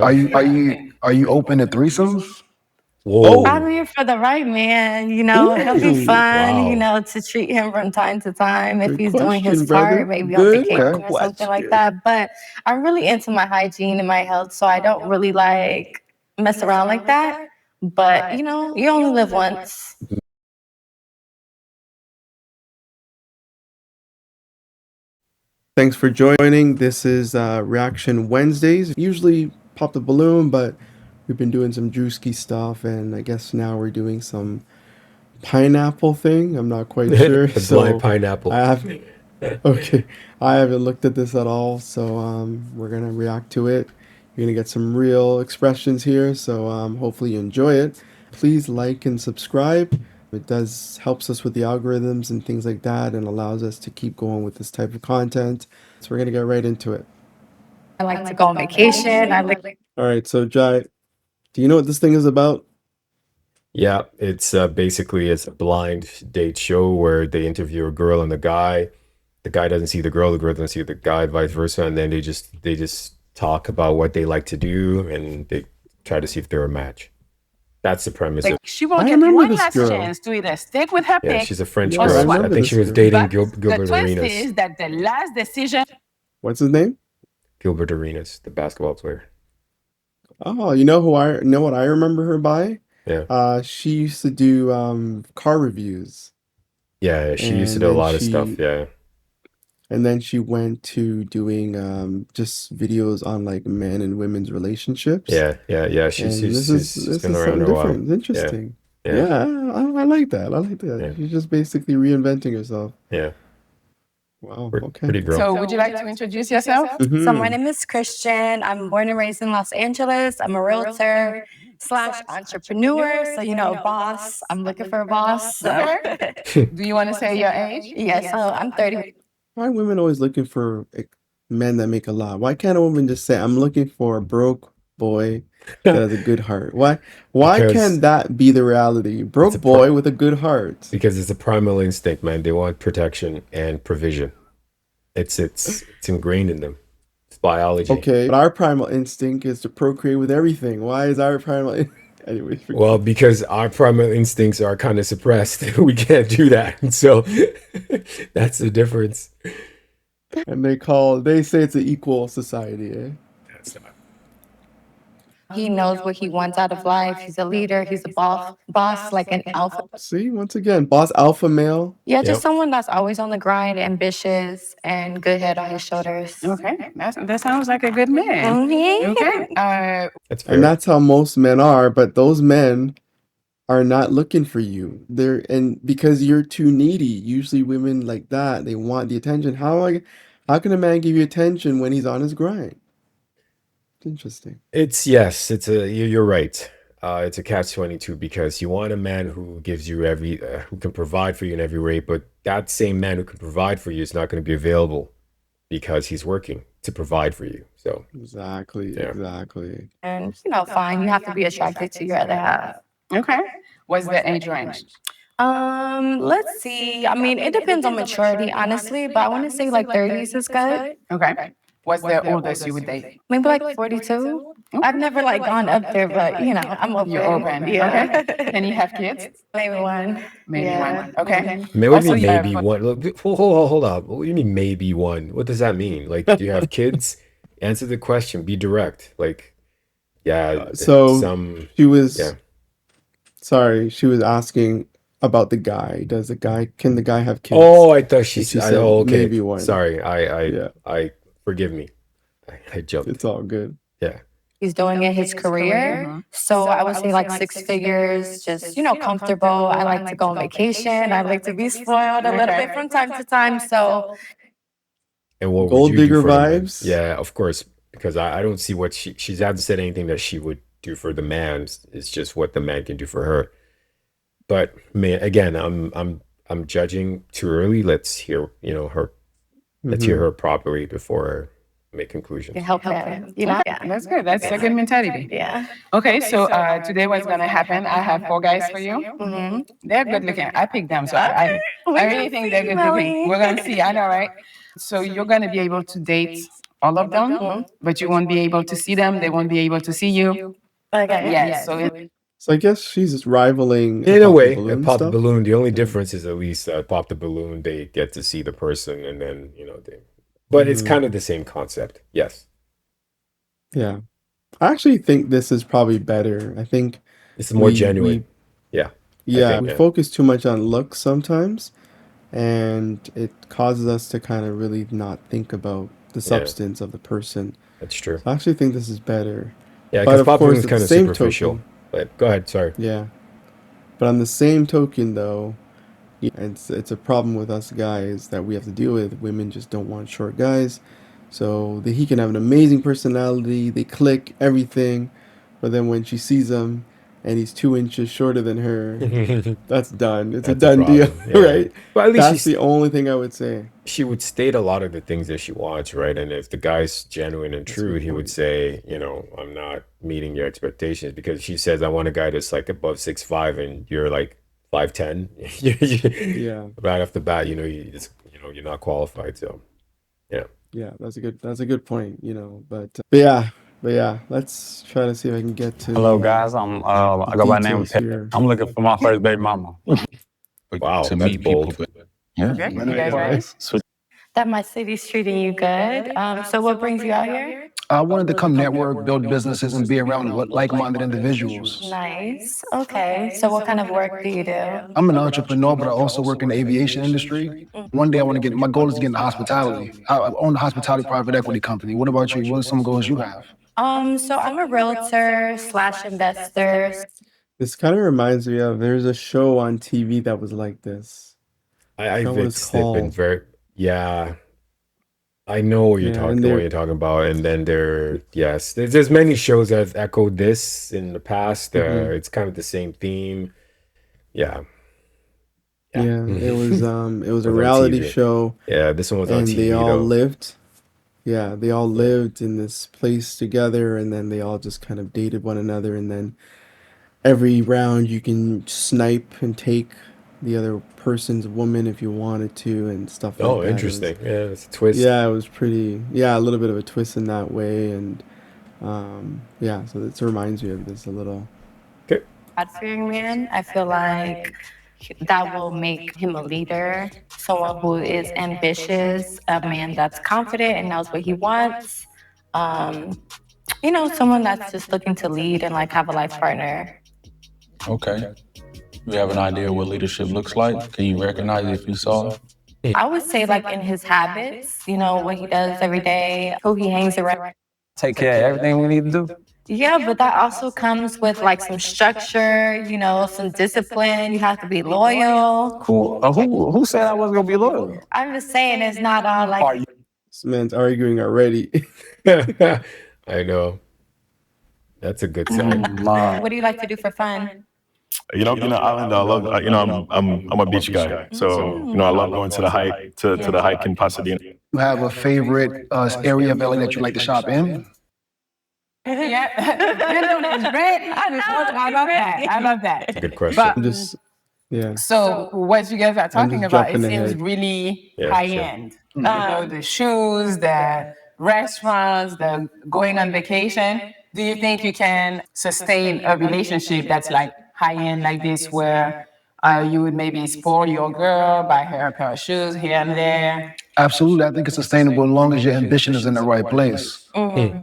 Are you open to threesomes? Whoa. I'm here for the right man. He'll be Ooh, fun, wow. to treat him from time to time. If Good he's doing his question, brother. part, maybe on Good vacation or something like question. that. But I'm really into my hygiene and my health, so I don't really like mess around like that. But, you only live once. Thanks for joining. This is Reaction Wednesdays. Usually pop the balloon, but we've been doing some Drewski stuff, and I guess now we're doing some pineapple thing. I'm not quite sure. The So blind pineapple. I have okay. I haven't looked at this at all, so we're gonna react to it. You're gonna get some real expressions here, so hopefully you enjoy it. Please like and subscribe. It does helps us with the algorithms and things like that, and allows us to keep going with this type of content. So we're gonna get right into it. I like to go on vacation. All right, so Jai, do you know what this thing is about? Yeah, it's basically it's a blind date show where they interview a girl and a guy. The guy doesn't see the girl doesn't see the guy, vice versa, and then they just talk about what they like to do and they try to see if they're a match. That's the premise of She will I get remember one this last girl. chance to either stick with her yeah, pick she's a French Yeah, or I girl. swap. I remember think this she was girl. dating But the Gilbert twist Arenas. is that the last decision. What's his name? Gilbert Arenas, the basketball player. Oh, you know what I remember her by? Yeah. She used to do car reviews, Yeah, she used to and do a then lot of stuff. Yeah. she went to doing just videos on like men and women's relationships. Yeah. She's And she's this is she's, she's this been is around something a while. different. It's interesting. Yeah. Yeah, I like that. I like that. Yeah. She's just basically reinventing herself. Yeah. Wow. Okay. Pretty girl. So, would you like to introduce yourself? So my Mhm. name is Christian. I'm born and raised in Los Angeles. I'm a realtor slash entrepreneur. So, a boss. I'm looking for a boss. So. Do you want to say your age? Yes, so I'm 30. Why are women always looking for men that make a lot? Why can't a woman just say, "I'm looking for a broke boy that has a good heart"? Why Because can't that be the reality? Broke a boy with a good heart. because it's a primal instinct, man. They want protection and provision. It's ingrained in them. It's biology. Okay, but our primal instinct is to procreate with everything. Why is our primal? Anyway, Well, because our primal instincts are kind of suppressed. We can't do that. So that's the difference. and they say it's an equal society. Eh? That's not. He knows what he wants out of life. He's a leader. He's a boss, like an alpha. See, once again, boss alpha male. Yeah, just Yep. someone that's always on the grind, ambitious, and good head on his shoulders. Okay, that sounds like a good man. Mhm. Okay. That's fair. And that's how most men are, but those men are not looking for you. And because you're too needy. Usually women like that, they want the attention. How can a man give you attention when he's on his grind? It's interesting. You're right. It's a catch-22 because you want a man who gives you who can provide for you in every way, but that same man who can provide for you is not going to be available because he's working to provide for you. So Exactly. Yeah. Exactly. And, fine. You have to be attracted to your other half. Okay. What's the age range? Let's see. I mean, it depends on maturity, honestly, but I want to say like 30s is good. Okay. What's the oldest you would date? Maybe like 42. I've never like gone up there, but I'm open. You're open. Yeah. Okay. Can you have kids? Maybe one. Maybe Yeah. one. Okay. maybe Also, you have- one. Look, hold up. What do you mean maybe one? What does that mean? Like, do you have kids? Answer the question. Be direct. Like, yeah. So some she was yeah. sorry, she was asking about the guy. Can the guy have kids? Oh, I thought she said okay. maybe one. Sorry, Yeah. I forgive me. I jumped. It's all good. Yeah. He's doing in his career. So I would say like 6 figures, just, comfortable. I like to go on vacation. I like to be spoiled a little bit from time to time. So And what Gold would you do digger for the man? vibes? Yeah, of course, because I don't see what she hasn't said anything that she would do for the man. It's just what the man can do for her. But man, again, I'm judging too early. Let's hear her. Let's hear her properly before I make conclusions. you help him. Yeah. That's good. That's a good mentality. Yeah. Okay, so today what's gonna happen? I have 4 guys for you. Mm-hmm. They're good looking. I picked them, so I really think they're good looking. We're gonna see. I know, right? So you're gonna be able to date all of them, but you won't be able to see them. They won't be able to see you. Okay. Yes. So I guess she's just rivaling In a Pop the way, Balloon pop the stuff. balloon. The only difference is at least pop the balloon. They get to see the person, and then but it's kind of the same concept. Yes, Yeah. I actually think this is probably better. I think it's more genuine. Yeah, we focus too much on looks sometimes, and it causes us to kind of really not think about the substance of the person. That's true. So I actually think this is better. Yeah, But because of pop balloon course, is at kind the of same superficial. token, But go ahead. Sorry. yeah. But on the same token, though, it's a problem with us guys that we have to deal with. Women just don't want short guys. So he can have an amazing personality, they click everything, but then when she sees him and he's 2 inches shorter than her, that's done. It's a done deal, right? But at least That's the only thing I would say. she would state a lot of the things that she wants, right? And if the guy's genuine and true, he would say, I'm not meeting your expectations, because she says, I want a guy that's like above 6'5", and you're like 5'10". Yeah. Right off the bat, you just, you're not qualified. So, yeah. Yeah, that's a good point, but yeah, let's try to see if I can get to Hello, guys. I go by the name of Ted. here. I'm looking for my first baby mama. Wow, to that's meet bold. people. Yeah. Okay. You guys ready? That my city's treating you good. So what brings you out here? I wanted to come network, build businesses, and be around like-minded individuals. Nice. Okay. So what kind of work do you do? I'm an entrepreneur, but I also work in the aviation industry. One day I want to my goal is to get into hospitality. I own a hospitality private equity company. What about you? What are some goals you have? So I'm a realtor / investor. This kind of reminds me of, there's a show on TV that was like this. I've what it's been called. very, yeah. I know what you're Yeah, talking and what they're- you're talking about, and then there's many shows that have echoed this in the past. It's kind of the same theme. Yeah, Yeah, it was a on reality TV. show, Yeah, this one was on and TV they all though. lived. Yeah, they all lived in this place together, and then they all just kind of dated one another, and then every round you can snipe and take the other person's woman if you wanted to, and stuff like Oh, that. interesting. Yeah, it's a twist. Yeah, it was pretty. Yeah, a little bit of a twist in that way, and yeah, so this reminds me of this a little. Okay. God-fearing man. I feel like that will make him a leader, someone who is ambitious, a man that's confident and knows what he wants. Someone that's just looking to lead and like have a life partner. Okay. You have an idea what leadership looks like? Can you recognize it if you saw it? I would say like in his habits, what he does every day, who he hangs around. Take care of everything we need to do. Yeah, but that also comes with like some structure, some discipline. You have to be loyal. Cool. Who said I wasn't gonna be loyal? I'm just saying it's not all like. This man's arguing already. I know. That's a good sign. What do you like to do for fun? Island. I love. I'm a beach guy, so I love going to the hike to the hike in Pasadena. You have a favorite area of LA that you like to shop in? Yeah. It's great. I love that. I love that. Good question. But I'm just, yeah. so what you guys are talking just about, it jumping seems ahead. really Yeah, high sure. end. The shoes, the restaurants, the going on vacation. Do you think you can sustain a relationship that's like high end like this, where you would maybe spoil your girl, buy her a pair of shoes here and there? Absolutely. I think it's sustainable as long as your ambition is in the right place. Okay.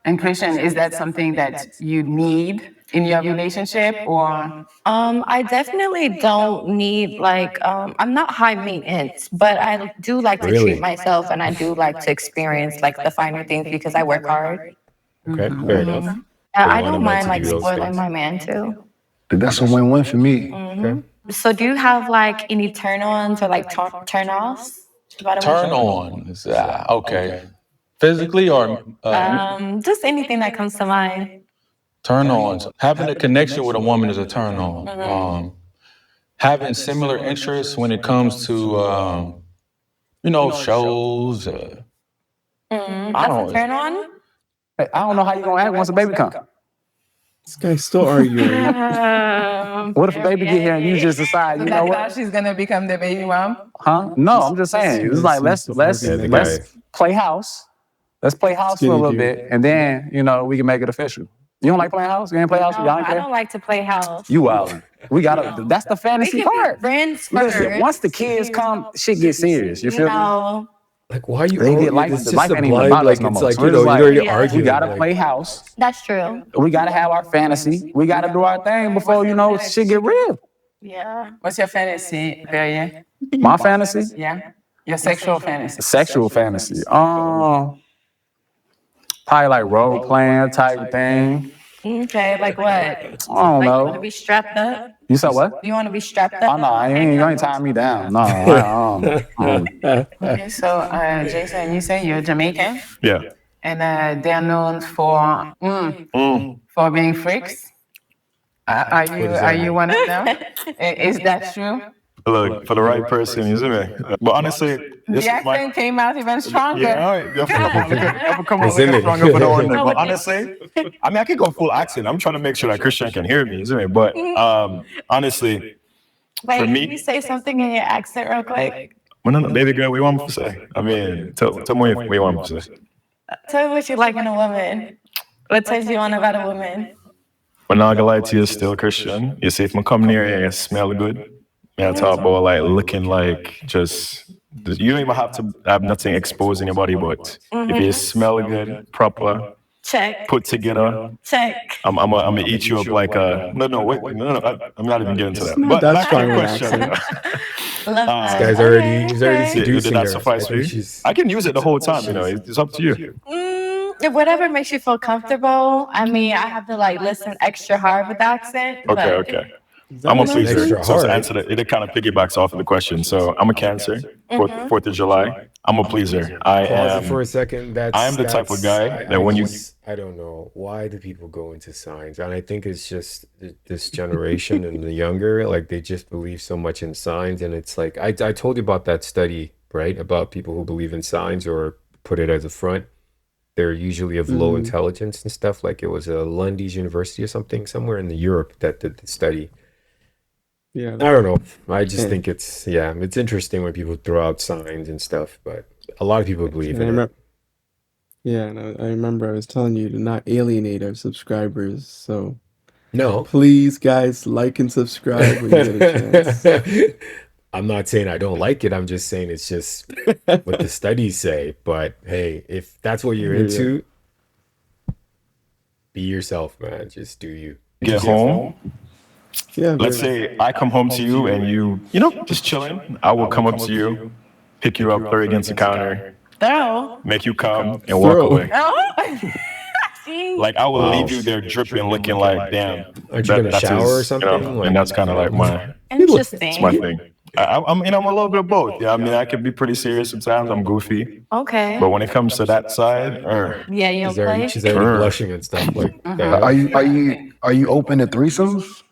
And Christian, is that something that you need in your relationship, or? I definitely don't need like I'm not high maintenance, but I do like to Really? treat myself and I do like to experience like the finer things because I work hard. Okay, fair enough. I want a don't man mind to like do those spoiling things. my man too. That's a win-win for me. Okay. So do you have like any turn-ons or like turn-offs? Turn on. Okay. Physically or Just anything that comes to mind. turn ons. Having a connection with a woman is a turn on. Having similar interests when it comes to shows. That's a turn-on. I don't know how you're gonna act once a baby comes. This guy's still arguing. What if a baby get here and you just decide, So you know that's how what? she's gonna become the baby mom. Huh? No, I'm just saying. It's like let's Yeah, the let's guy. play house. Let's play house for a Skinny little dude. bit, and then we can make it official. You don't like playing house? You ain't play house? No, Y'all ain't I play? don't like to play house. You wildin'. We gotta. That's the We fantasy can be part. friends Listen, first. once the kids come, shit gets serious. You feel me? No. Like, why are you? They all- get life. it's just Life a ain't even blind. about Like, us no it's more. like So you it's know, like, you're already Yeah. arguing. we gotta like, play house. That's true. We gotta have our fantasy. We gotta do our thing before shit get real. Yeah. What's your fantasy, Perrier? My fantasy, Yeah, your sexual fantasy. sexual fantasy. Probably like role playing type thing. Okay, like what? I don't Like you want to know. be strapped up? You said what? You want to be strapped Oh up? no, you ain't tying me down. No, Okay, so Jason, you say you're Jamaican, Yeah. and they're known for being freaks. Are you one of them? Is that true? Look, for the right person, you see me? But honestly, this The is my. accent came out even stronger. Yeah, all right. Definitely. Come on, Isn't looking it? stronger for the one. But honestly, I mean, I could go full accent. I'm trying to make sure that Christian can hear me, isn't it? But honestly, Wait, for me- can you say something in your accent real quick? well, no, baby girl, what you want me to say? I mean, tell me what you want me to say. Tell me what you like in a woman. What turns you on about a woman? When I'm not gonna lie to you, still Christian. You see, if I come near you, you smell good. Me, I talk about like looking like just. You don't even have to have nothing exposing your body, but if you smell good, proper, Check. put together, Check. I'm gonna eat you up like a. No, wait, no. I'm not even getting to that. But that back to strong your of an question. accent. Love that. This guy's already. He's already Okay. Did seducing that her. suffice I for think you? she's. I can use it the whole time. You know, it's up to you. Whatever makes you feel comfortable. I mean, I have to like listen extra hard with the accent. Okay, but okay. Is I'm a that an pleaser. extra So to hard? answer that, it kind of piggybacks off of the question. So I'm a Cancer. 4th of July. I'm a pleaser. I Pause it am. for a second. I am the type of guy that when you. I don't know why do people go into signs, and I think it's just this generation and the younger, like they just believe so much in signs, and it's like I told you about that study, right, about people who believe in signs or put it as a front. They're usually of low intelligence and stuff. Like it was a Lundy's University or something somewhere in Europe that did the study. Yeah. I don't know. I just think it's interesting when people throw out signs and stuff, but a lot of people believe in it. Yeah, and I remember I was telling you to not alienate our subscribers. So No. please, guys, like and subscribe when you get a chance. I'm not saying I don't like it. I'm just saying it's just what the studies say. But hey, if that's what you're into, be yourself, man. Just do you. Get home. Yeah. Let's say I come home to you and you know, just chilling. I will come up to you, pick you up, throw you against the counter, Thorough. make you come, and walk Throw. away. Oh. See? Like I will Wow. leave you there dripping, looking like, damn. Aren't you gonna that's shower or his, something? You know, Like- and that's kind of like my Interesting. my thing. I'm a little bit of both. Yeah, I mean, I can be pretty serious sometimes. I'm goofy, Okay. but when it comes to that side, Yeah, you don't play. She's already blushing and stuff like that. Are you open to threesomes?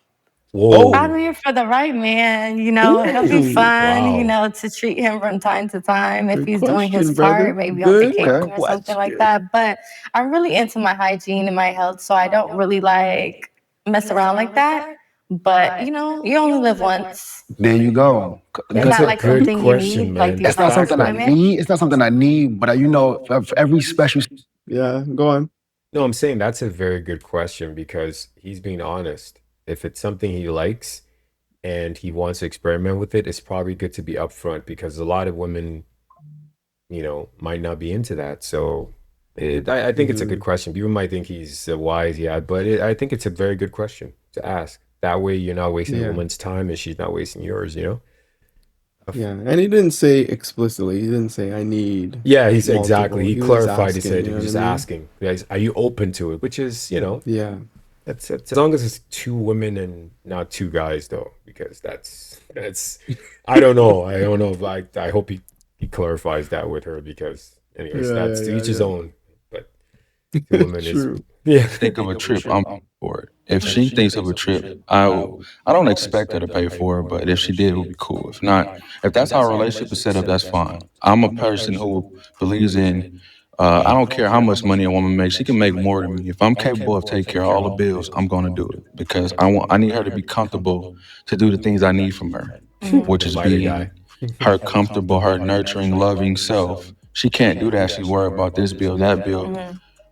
Whoa. I'm here for the right man, it'll be fun, Wow. to treat him from time to time if Good he's doing his question, brother. part, maybe Good on vacation or something like that. But I'm really into my hygiene and my health, so I don't really like mess around like that. But you only live once. There you go. It's not like good something question, you need, man. like these It's not fast something I women. need. It's not something I need, but for every special. Yeah, go on. No, I'm saying that's a very good question because he's being honest. If it's something he likes and he wants to experiment with it, it's probably good to be upfront because a lot of women, might not be into that. So I think it's a good question. People might think he's wise, but I think it's a very good question to ask. That way you're not wasting a woman's time and she's not wasting yours, Yeah, and he didn't say explicitly. He didn't say I need. Yeah, he's multiple." exactly. He was clarified. He asking, said you he know was just what I mean? asking, guys, are you open to it? Which is, Yeah. that's as long as it's two women and not two guys, though, because that's. I don't know. If I hope he clarifies that with her because, anyways, that's to each his own. But two women True. is Think of a trip, I'm for it. If she thinks of a trip, I don't expect her to pay for it, but if she did, it would be cool. If not, if that's how our relationship is set up, that's fine. I'm a person who believes in I don't care how much money a woman makes. She can make more than me. If I'm capable of taking care of all the bills, I'm going to do it because I need her to be comfortable to do the things I need from her, which The is lighter being guy. her comfortable, her nurturing, loving self. She can't do that. She worry about this bill, that bill.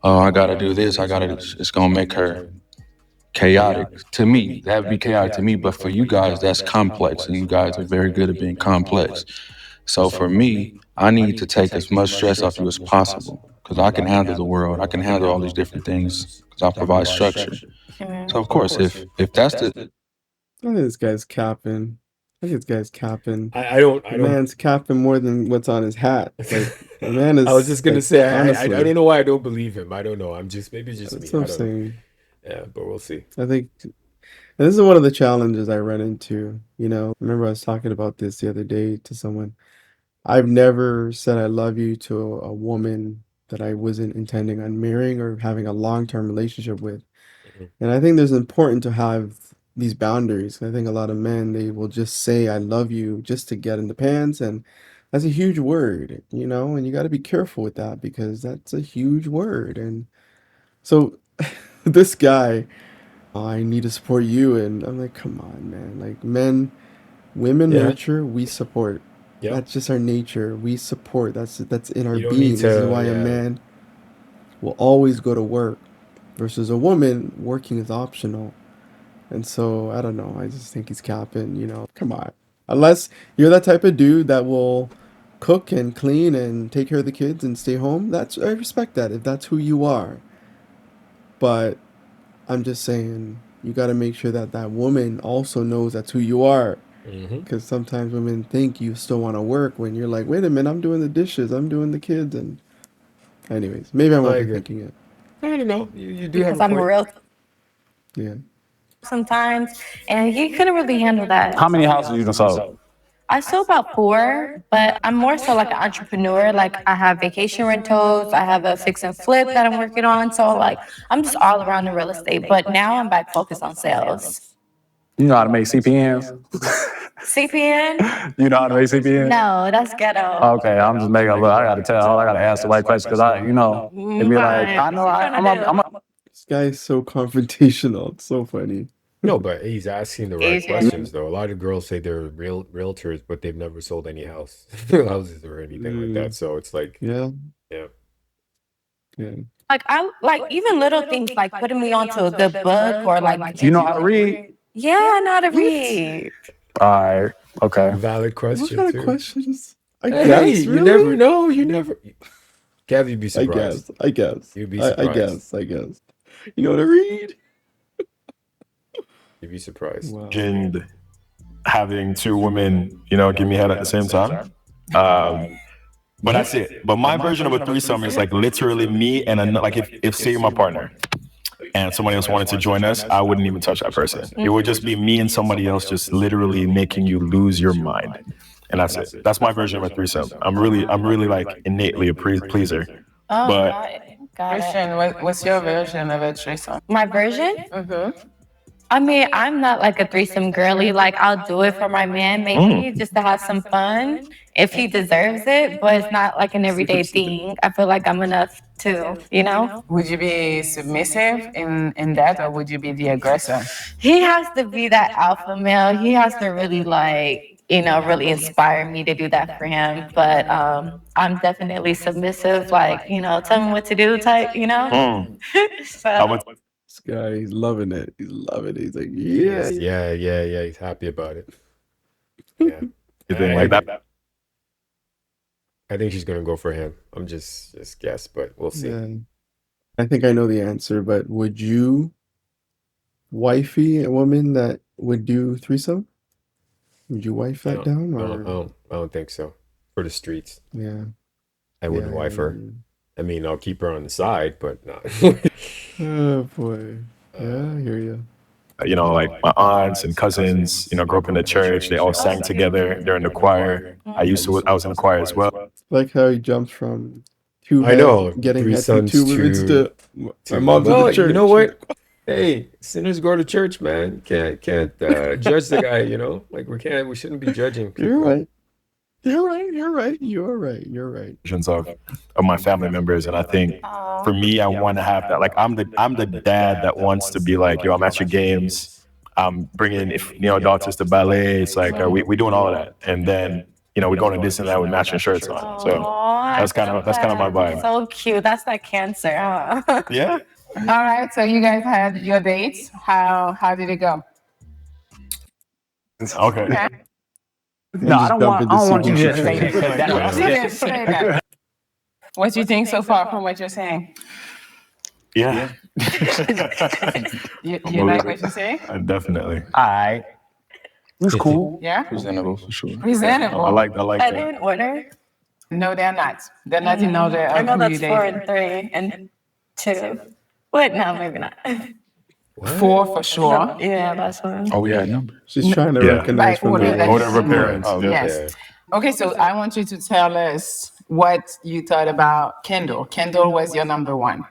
Oh, I gotta do this. I gotta. It's gonna make her chaotic to me. That would be chaotic to me. But for you guys, that's complex, and you guys are very good at being complex. So for me, I need to take as much stress off you as possible because I can handle the world. I can handle all these different things because I provide structure. So of course, if that's the I think this guy's capping. I think this guy's capping. I don't. The man's capping more than what's on his hat. Like the man is. I was just gonna like, say. I honestly, don't know why I don't believe him. I don't know. I'm just maybe it's just that's me. what I I'm don't know. saying. Yeah, but we'll see. I think, and this is one of the challenges I run into. I remember I was talking about this the other day to someone. I've never said I love you to a woman that I wasn't intending on marrying or having a long-term relationship with. Mhm. And I think there's important to have these boundaries. I think a lot of men, they will just say I love you just to get in the pants, and that's a huge word, and you got to be careful with that because that's a huge word. And so this guy, I need to support you, and I'm like, come on, man. Like women Yeah. nurture, we support. Yep. That's just our nature. We support. That's in our You don't need being. This is to. why a Yeah. man will always go to work versus a woman working is optional. And so I don't know. I just think he's capping. Come on. Unless you're that type of dude that will cook and clean and take care of the kids and stay home, I respect that if that's who you are. But I'm just saying you got to make sure that that woman also knows that's who you are. Mm-hmm. Because sometimes women think you still want to work when you're like, wait a minute, I'm doing the dishes, I'm doing the kids, and anyways, maybe I'm I agree. overthinking it. I don't know. You do have Because a I'm point. real Yeah. sometimes, and he couldn't really handle that. How many houses you done sold? I still about 4, but I'm more so like an entrepreneur. Like I have vacation rentals, I have a fix and flip that I'm working on. So like I'm just all around in real estate. But now I'm back focused on sales. You know how to make CPNs? CPN? You know how to make CPNs? No, that's ghetto. Okay, I'm just making a look. I gotta ask the right question because it'd be like, I know I'm This guy is so confrontational. It's so funny. No, but he's asking the right Asian. questions though. A lot of girls say they're realtors, but they've never sold any houses or anything like that. So it's like, Yeah. yeah. Yeah. Like I like even little things like putting me onto a good book or like You know how to read? yeah, I know how to read. All right. Okay. Valid What question kind of too. questions? I Hey, guess. you Really? never know. You never. Gav, you'd be I surprised. guess. You'd be I surprised. guess. You know how to read? You'd be surprised. Wow. And having two women, give me head at the same time. But that's it. But my version of a threesome is like literally me and like if say you're my partner and somebody else wanted to join us, I wouldn't even touch that person. It would just be me and somebody else just literally making you lose your mind. And that's it. That's my version of a threesome. I'm really like innately a pleaser. Oh, But got it. Christian, what's your version of a threesome? My version? Mm-hmm. I mean, I'm not like a threesome girly. Like, I'll do it for my man, maybe just to have some fun if he deserves it, but it's not like an everyday thing. I feel like I'm enough too. Would you be submissive in that, or would you be the aggressor? He has to be that alpha male. He has to really really inspire me to do that for him. But I'm definitely submissive, like, tell me what to do type. So. This guy, he's loving it. He's loving it. He's like, Yeah. He's happy about it. Yeah. you think like that? I think she's gonna go for him. I'm just guess, but we'll see. Yeah. I think I know the answer, but would you wifey a woman that would do threesome? Would you wife that down, or I don't think so. For the streets, yeah? I wouldn't wife her. I mean, I'll keep her on the side, but not. Oh boy, yeah, I hear you. Like my aunts and cousins, grew up in the church. They all sang together. They're in the choir. I was in the choir as well. Like how he jumps from two I heads, know, getting three head from sons two women to my mom's in well, the church. you know what? Hey, sinners go to church, man. Can't judge the guy. Like we shouldn't be judging people. You're right. You're right. You're right. You're right. You're right. Of my family members, and I think for me, I want to have that. Like I'm the dad that wants to be like, yo, I'm at your games. I'm bringing if daughters to ballet. It's like we doing all of that, and then we're going to this and that with matching shirts on. So that's kind of my vibe. So cute. That's like cancer, huh? Yeah. All right. So you guys had your dates. How did it go? Okay. No, I don't want. I don't want you to just CBC say that. 'cause that- You didn't say that. What do you think so far from what you're saying? Yeah. You like what you're saying? Definitely. All right. It's cool. Yeah. Presentable for sure. Presentable. I like I that. didn't order. No, they're not. They're not in order I know of who you that's 4 dated. and 3 and 2. Wait, no, maybe not. 4 for sure. Yeah, that's one. Oh, we had numbers. She's trying to Yeah. recognize Like from order the that Order of you- appearance. Oh, Yeah. Yes. Okay, so I want you to tell us what you thought about Kendall. Kendall was your number one.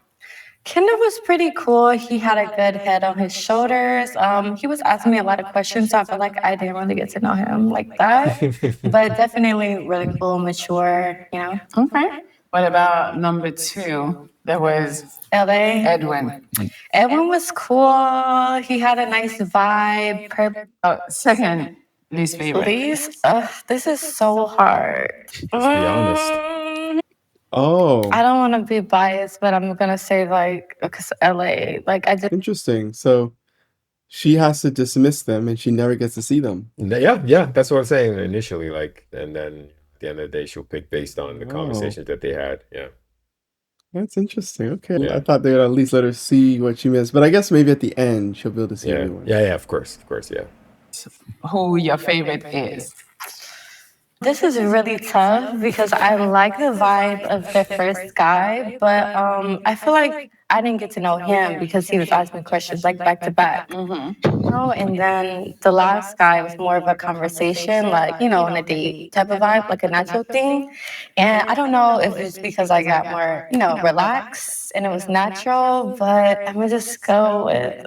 Kendall was pretty cool. He had a good head on his shoulders. He was asking me a lot of questions, so I felt like I didn't really get to know him like that. But definitely really cool, mature, Okay. What about number 2? That was LA. Edwin. Edwin was cool. He had a nice vibe. Second least favorite. Please, this is so hard. Let's be honest. Oh, I don't want to be biased, but I'm gonna say like because LA, like I just interesting. So she has to dismiss them, and she never gets to see them. Yeah, that's what I'm saying initially. Like, and then at the end of the day, she'll pick based on the Wow. conversations that they had. Yeah. That's interesting. Okay, Yeah. I thought they would at least let her see what she missed, but I guess maybe at the end she'll be able to see Yeah. everyone. Yeah. Of course. Yeah. Who your favorite is? This is really tough because I like the vibe of the first guy, but I feel like I didn't get to know him because he was asking questions like back to back. And then the last guy was more of a conversation, like, on a date type of vibe, like a natural thing. And I don't know if it's because I got more, relaxed and it was natural, but I'm gonna just go with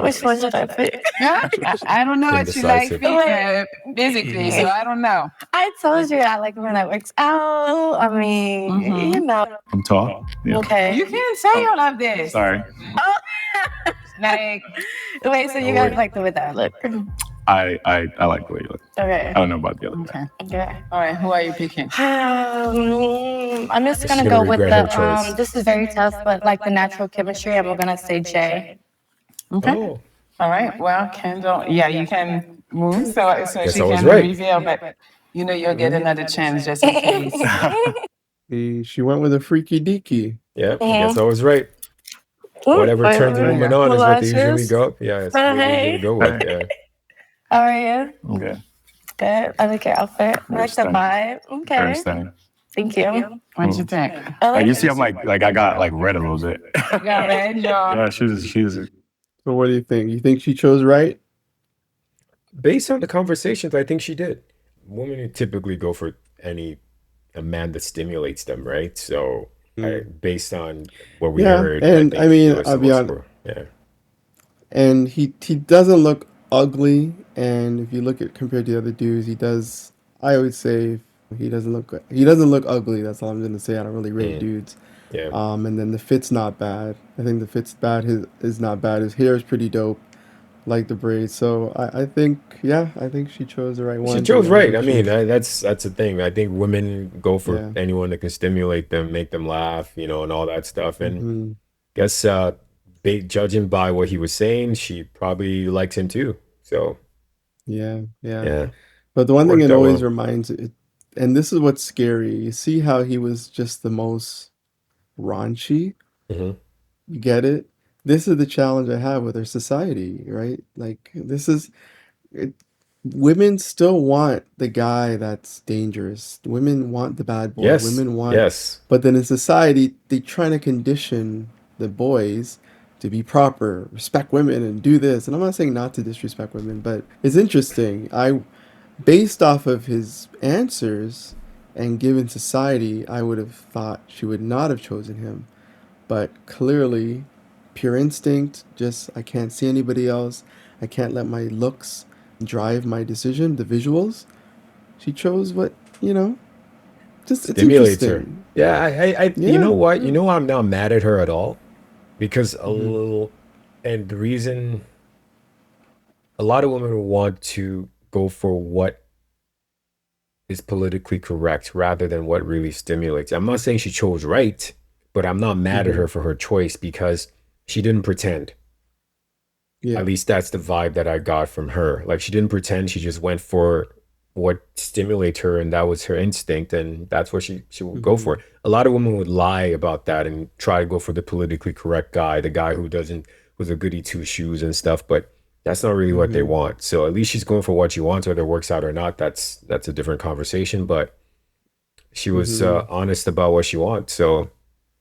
which one should I pick? I don't know what you like Indecisive. physically, so I don't know. I told you I like when I works out. I mean, I'm tall. Yeah. Okay. You can't say all of this. Sorry. Like, Wait, so you guys like the way that I look? I like the way you look. Okay. I don't know about the other guy. Okay. all right, who are you picking? I'm just gonna She's go gonna with regret the her choice. this is very tough, but like the natural chemistry, I'm gonna say Jay. Okay. Oh, All right. Well, Kendall, yeah, you can move so Guess she I was can right. reveal, but you'll get another chance just in case. She went with a freaky deaky. yeah. I guess I was right. Whatever turns a woman on is what they usually go. Yeah, it's what they usually go with. Yeah. How are you? Okay. Good. I like your outfit. I like the vibe. Okay. Understand. Thank you. What'd you pick? Like you see, I'm like I got like red a little bit. You got red, y'all. Yeah, she's So what do you think? You think she chose right? Based on the conversations, I think she did. Women typically go for a man that stimulates them, right? So, based on what we heard, and think I mean, she was I'll be supposed honest. to- Yeah. And he doesn't look ugly, and if you look at compared to the other dudes, he does. I would say he doesn't look ugly. That's all I'm gonna say. I don't really rate dudes. Yeah. And then the fit's not bad. I think the fit's bad. His is not bad. His hair is pretty dope. Like the braids. So I think she chose the right one. She chose right. I mean, that's the thing. I think women go for Yeah. anyone that can stimulate them, make them laugh, and all that stuff. And Mhm. guess judging by what he was saying, she probably likes him too. So Yeah. yeah, But the one thing Worked it out always well. reminds it, and this is what's scary. You see how he was just the most raunchy. Mhm. You get it? This is the challenge I have with our society, right? Like women still want the guy that's dangerous. Women want the bad boy. yes, Women want. yes, But then in society, they trying to condition the boys to be proper, respect women, and do this. And I'm not saying not to disrespect women, but it's interesting. Based off of his answers and given society, I would have thought she would not have chosen him. But clearly, pure instinct, just I can't see anybody else. I can't let my looks drive my decision, the visuals. She chose what you know, just it's Stimulates her. interesting. Yeah, I Yeah, you know what? yeah. You know why I'm not mad at her at all? Because Mm-hmm. and the reason a lot of women want to go for what is politically correct rather than what really stimulates. I'm not saying she chose right, but I'm not mad at Mm-hmm. her for her choice because she didn't pretend. Yeah. At least that's the vibe that I got from her. Like she didn't pretend, she just went for what stimulates her and that was her instinct and that's what she would go Mm-hmm. for. A lot of women would lie about that and try to go for the politically correct guy, the guy who's a goody two shoes and stuff, but that's not really what they Mm-hmm. want. So at least she's going for what she wants, whether it works out or not. That's a different conversation. But she was Mm-hmm. honest about what she wants, so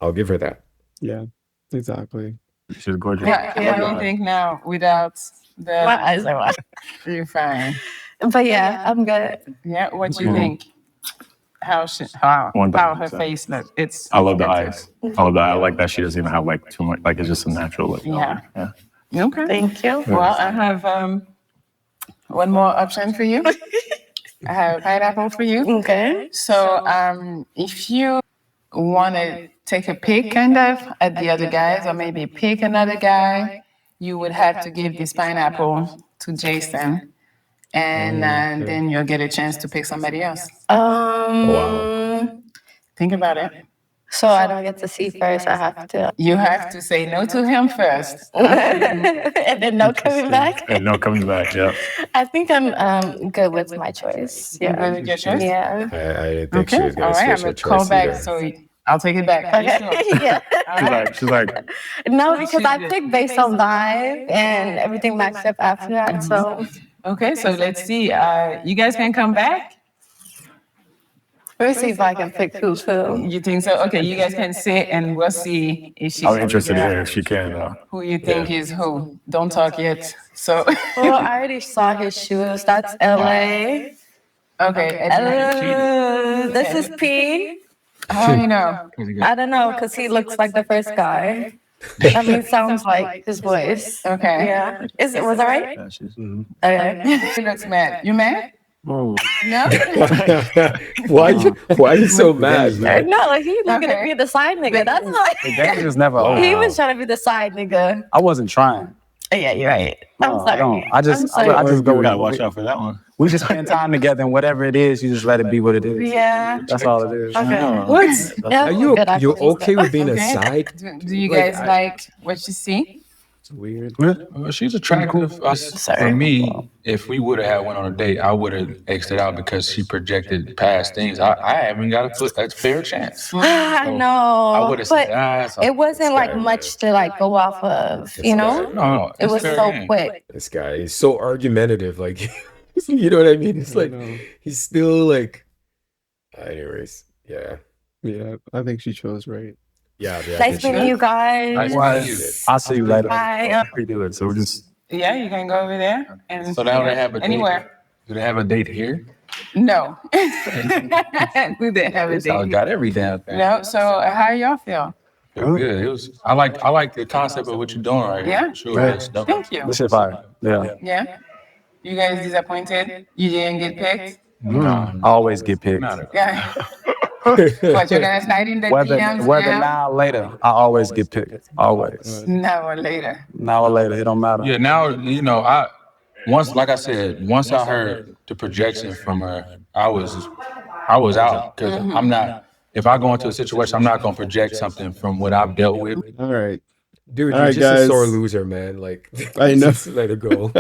I'll give her that. Yeah. Exactly. She's gorgeous. Yeah, Yeah. I don't think now without the. My eyes are watching. You're fine. But yeah, I'm good. Yeah, what you think? How her 1000%. face looks? It's. I love the eyes. I love that. I like that she doesn't even have like too much. Like it's just a natural look. Yeah. Yeah. Okay. Thank you. Well, I have one more option for you. I have a pineapple for you. Okay. So if you want to take a pick kind of at the other guys or maybe pick another guy, you would have to give this pineapple to Jason and then you'll get a chance to pick somebody else. Wow. Think about it. So I don't get to see first. I have to. You have to say no to him first. And then no coming back. And no coming back. Yeah. I think I'm good with my choice. You Yeah. good with your choice? Yeah. I didn't think she Okay. was All gonna right. I'm switch her gonna call choice back. either. So I'll take it back. Are you Okay. sure? Yeah. She's like, No, because I picked based on vibe and everything matched up after that. So Okay. So let's see. You guys can come back. we'll see if I can pick who too. You think so? Okay, you guys can sit and we'll see if she I'm interested in her if she can. who you think is who. Don't talk yet. So Well, I already saw his shoes. That's LA. okay. This is P. How do you know? I don't know because he looks like the first guy. I mean, sounds like his voice. Okay. Yeah. Was that right? Mm-hmm. Okay. He looks mad. You mad? Oh. No? Why are you so mad, man? No, like he looking Okay. to be the side nigga. That's not. The game is never over. He was trying to be the side nigga. I wasn't trying. Yeah, you're right. I'm No, I sorry. don't. I just I'm sorry. go We with gotta it. watch out for that one. We just spend time together, and whatever it is, you just let it be what it is. Yeah. That's all it is. Okay. What? Yeah, Are you good, you're actually. okay with being a Okay. side? Do you Like, guys like what you see? It's weird. Well, she's attractive. For me, if we would have had one on a date, I would have X'd it out because she projected past things. I haven't got a fair chance. I So, know. I would have said, but it's a- it wasn't like much to like go off of, you know? No, It it's was fair so game. quick. This guy is so argumentative. Like, you know what I mean? It's like he's still like. Anyways, yeah, Yeah. I think she chose right. yeah. I Nice think she- meeting you guys. Nice. I'll see you later. Bye. We do it. So we're just Yeah, you can go over there and So now they have a date. anywhere. Do they have a date here? No. We didn't have a So I date. got every damn thing. No. So how y'all feel? It was good. It was. I like the concept of what you're doing right Yeah? here. Sure. It's dope. Thank you. This shit fire. Yeah. Yeah. You guys disappointed? You didn't get picked? No, I always get picked. Yeah. But you're gonna slide in the Whether DMs whether now? now or later, I always get picked. Always. Now or later. Now or later, it don't matter. Yeah, now like I said, once I heard the projection from her, I was out because I'm not. If I go into a situation, I'm not gonna project something from what I've dealt with. All right. Dude, All you're right, just a guys. sore loser, man. Like, I know. just let it go.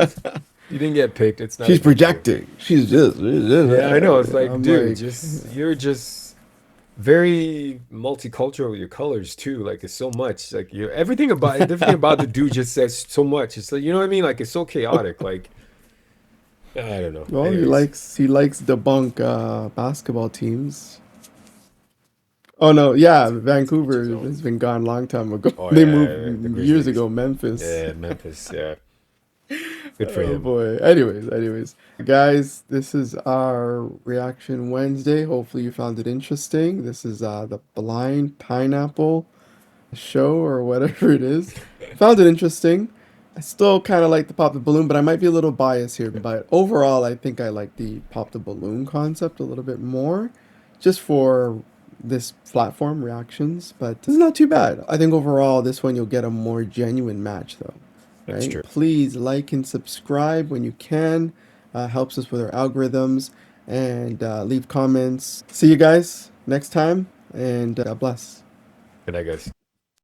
You didn't get picked. It's not. She's projecting. She's just. Yeah, I know. It's like, I'm dude, you're just very multicultural with your colors too. Like, it's so much. Like, everything about the dude just says so much. It's like, you know what I mean? Like, it's so chaotic. Like, I don't know. Well, he Anyways. likes debunk basketball teams. Oh no, yeah, Vancouver has been gone a long time ago. Oh, They yeah, moved the years Grizzlies. ago, Memphis. Yeah, Memphis. Yeah. Good for Oh him. boy. Anyways, guys, this is our reaction Wednesday. Hopefully you found it interesting. This is the blind pineapple show or whatever it is. Found it interesting. I still kind of like the pop the balloon, but I might be a little biased here. But overall, I think I like the pop the balloon concept a little bit more, just for this platform reactions. But this is not too bad. I think overall, this one you'll get a more genuine match, though. That's Right? true. Please like and subscribe when you can. Helps us with our algorithms, and leave comments. See you guys next time, and God bless. Good night, guys.